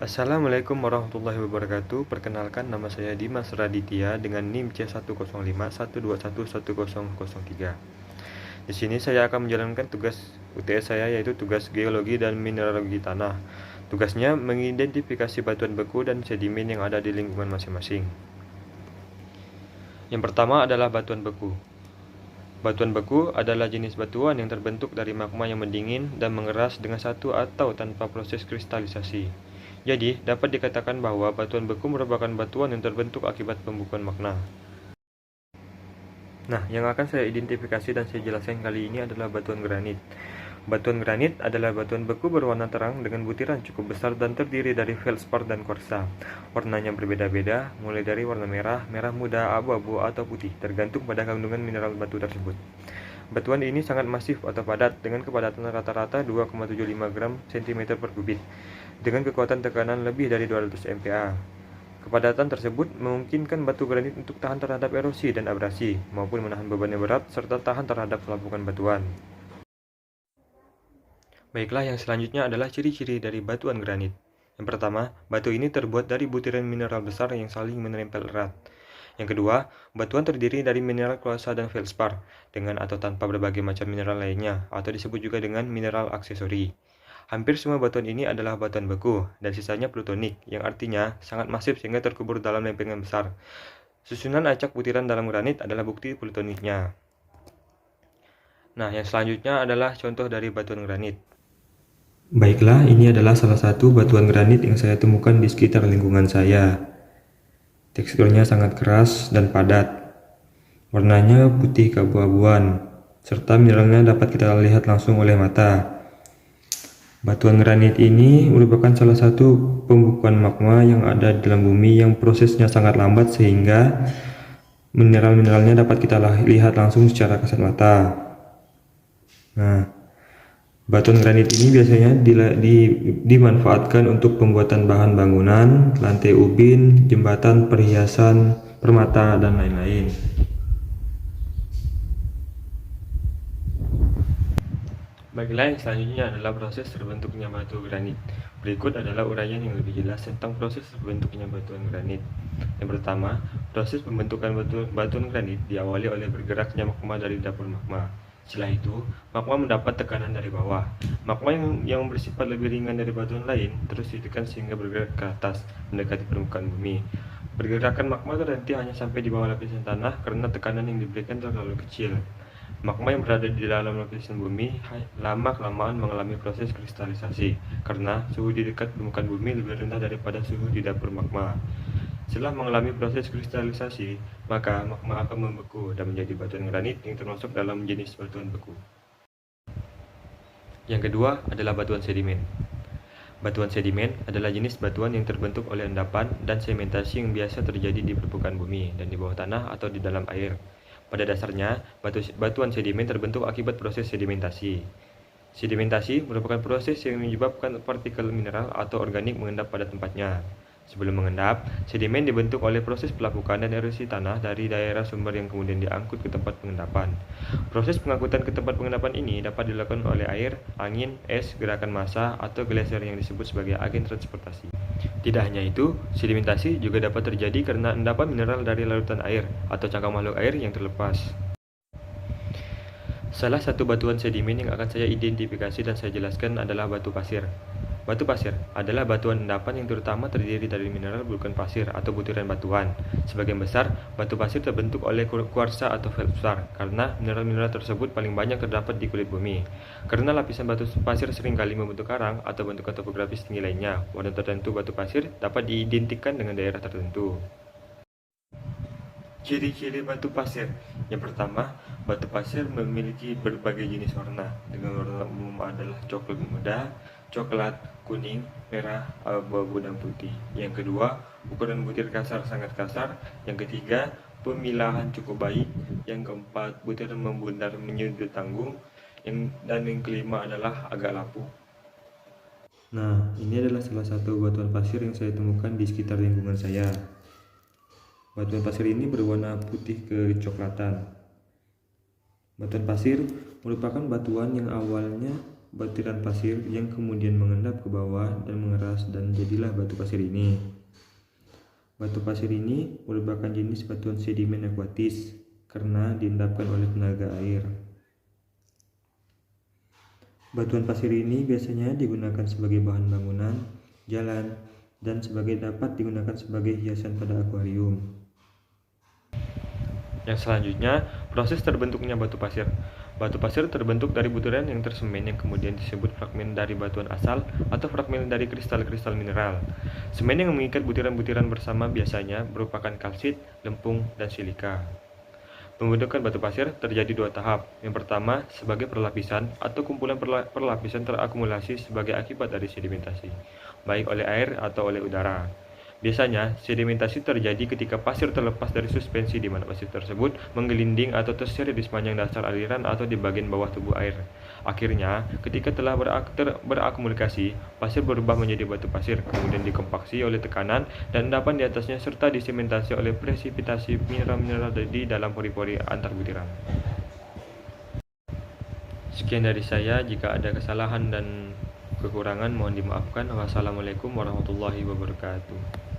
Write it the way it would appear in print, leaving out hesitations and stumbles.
Assalamualaikum warahmatullahi wabarakatuh. Perkenalkan, nama saya Dimas Raditya dengan NIM C10512110003. Di sini saya akan menjalankan tugas UTS saya, yaitu tugas geologi dan mineralogi tanah. Tugasnya mengidentifikasi batuan beku dan sedimen yang ada di lingkungan masing-masing. Yang pertama adalah batuan beku. Batuan beku adalah jenis batuan yang terbentuk dari magma yang mendingin dan mengeras dengan satu atau tanpa proses kristalisasi. Jadi, dapat dikatakan bahwa batuan beku merupakan batuan yang terbentuk akibat pembukuan magma. Nah, yang akan saya identifikasi dan saya jelaskan kali ini adalah batuan granit. Batuan granit adalah batuan beku berwarna terang dengan butiran cukup besar dan terdiri dari feldspar dan kuarsa. Warnanya berbeda-beda, mulai dari warna merah, merah muda, abu-abu, atau putih, tergantung pada kandungan mineral batu tersebut. Batuan ini sangat masif atau padat dengan kepadatan rata-rata 2,75 gram cm per kubik dengan kekuatan tekanan lebih dari 200 MPa. Kepadatan tersebut memungkinkan batu granit untuk tahan terhadap erosi dan abrasi maupun menahan beban yang berat serta tahan terhadap pelapukan batuan. Baiklah, yang selanjutnya adalah ciri-ciri dari batuan granit. Yang pertama, batu ini terbuat dari butiran mineral besar yang saling menempel erat. Yang kedua, batuan terdiri dari mineral kuarsa dan feldspar, dengan atau tanpa berbagai macam mineral lainnya, atau disebut juga dengan mineral aksesori. Hampir semua batuan ini adalah batuan beku, dan sisanya plutonik, yang artinya sangat masif sehingga terkubur dalam lempengan besar. Susunan acak butiran dalam granit adalah bukti plutoniknya. Nah, yang selanjutnya adalah contoh dari batuan granit. Baiklah, ini adalah salah satu batuan granit yang saya temukan di sekitar lingkungan saya. Teksturnya sangat keras dan padat. Warnanya putih keabu-abuan, serta mineralnya dapat kita lihat langsung oleh mata. Batuan granit ini merupakan salah satu pembukuan magma yang ada di dalam bumi yang prosesnya sangat lambat sehingga mineral-mineralnya dapat kita lihat langsung secara kasat mata. Nah, batuan granit ini biasanya dimanfaatkan untuk pembuatan bahan bangunan, lantai ubin, jembatan, perhiasan, permata, dan lain-lain. Baiklah, yang selanjutnya adalah proses terbentuknya batu granit. Berikut adalah uraian yang lebih jelas tentang proses terbentuknya batuan granit. Yang pertama, proses pembentukan batuan granit diawali oleh bergeraknya magma dari dapur magma. Setelah itu, magma mendapat tekanan dari bawah. Magma yang bersifat lebih ringan dari batuan lain terus ditekan sehingga bergerak ke atas, mendekati permukaan bumi. Pergerakan magma terhenti hanya sampai di bawah lapisan tanah karena tekanan yang diberikan terlalu kecil. Magma yang berada di dalam lapisan bumi lama-kelamaan mengalami proses kristalisasi karena suhu di dekat permukaan bumi lebih rendah daripada suhu di dapur magma. Setelah mengalami proses kristalisasi, maka magma akan membeku dan menjadi batuan granit yang termasuk dalam jenis batuan beku. Yang kedua adalah batuan sedimen. Batuan sedimen adalah jenis batuan yang terbentuk oleh endapan dan sedimentasi yang biasa terjadi di permukaan bumi dan di bawah tanah atau di dalam air. Pada dasarnya, batuan sedimen terbentuk akibat proses sedimentasi. Sedimentasi merupakan proses yang menyebabkan partikel mineral atau organik mengendap pada tempatnya. Sebelum mengendap, sedimen dibentuk oleh proses pelapukan dan erosi tanah dari daerah sumber yang kemudian diangkut ke tempat pengendapan. Proses pengangkutan ke tempat pengendapan ini dapat dilakukan oleh air, angin, es, gerakan massa, atau geyser yang disebut sebagai agen transportasi. Tidak hanya itu, sedimentasi juga dapat terjadi karena endapan mineral dari larutan air atau cangkang makhluk air yang terlepas. Salah satu batuan sedimen yang akan saya identifikasi dan saya jelaskan adalah batu pasir. Batu pasir adalah batuan endapan yang terutama terdiri dari mineral bukan pasir atau butiran batuan. Sebagian besar, batu pasir terbentuk oleh kuarsa atau feldspar karena mineral-mineral tersebut paling banyak terdapat di kulit bumi. Karena lapisan batu pasir seringkali membentuk karang atau bentukan topografis tinggi lainnya, warna tertentu batu pasir dapat diidentikan dengan daerah tertentu. Ciri-ciri batu pasir. Yang pertama, batu pasir memiliki berbagai jenis warna. Dengan warna umum adalah coklat muda, coklat, kuning, merah, abu-abu, dan putih. Yang kedua, ukuran butir kasar sangat kasar. Yang ketiga, pemilahan cukup baik. Yang keempat, butiran membundar menyudut tanggung. Dan yang kelima adalah agak lapuk. Nah, ini adalah salah satu batuan pasir yang saya temukan di sekitar lingkungan saya. Batuan pasir ini berwarna putih kecoklatan. Batuan pasir merupakan batuan yang awalnya butiran pasir yang kemudian mengendap ke bawah dan mengeras dan jadilah batu pasir ini. Batu pasir ini merupakan jenis batuan sedimen akuatis karena diendapkan oleh tenaga air. Batuan pasir ini biasanya digunakan sebagai bahan bangunan, jalan, dan dapat digunakan sebagai hiasan pada akuarium. Yang selanjutnya, proses terbentuknya batu pasir. Batu pasir terbentuk dari butiran yang tersemen yang kemudian disebut fragmen dari batuan asal atau fragmen dari kristal-kristal mineral. Semen yang mengikat butiran-butiran bersama biasanya merupakan kalsit, lempung, dan silika. Pembentukan batu pasir terjadi dua tahap. Yang pertama, sebagai perlapisan atau kumpulan perlapisan terakumulasi sebagai akibat dari sedimentasi, baik oleh air atau oleh udara. Biasanya, sedimentasi terjadi ketika pasir terlepas dari suspensi di mana pasir tersebut menggelinding atau terseret di sepanjang dasar aliran atau di bagian bawah tubuh air. Akhirnya, ketika telah berakumulasi, pasir berubah menjadi batu pasir, kemudian dikompaksi oleh tekanan dan endapan di atasnya serta disementasi oleh presipitasi mineral-mineral di dalam pori-pori antar butiran. Sekian dari saya, jika ada kesalahan dan kekurangan mohon dimaafkan. Wassalamualaikum warahmatullahi wabarakatuh.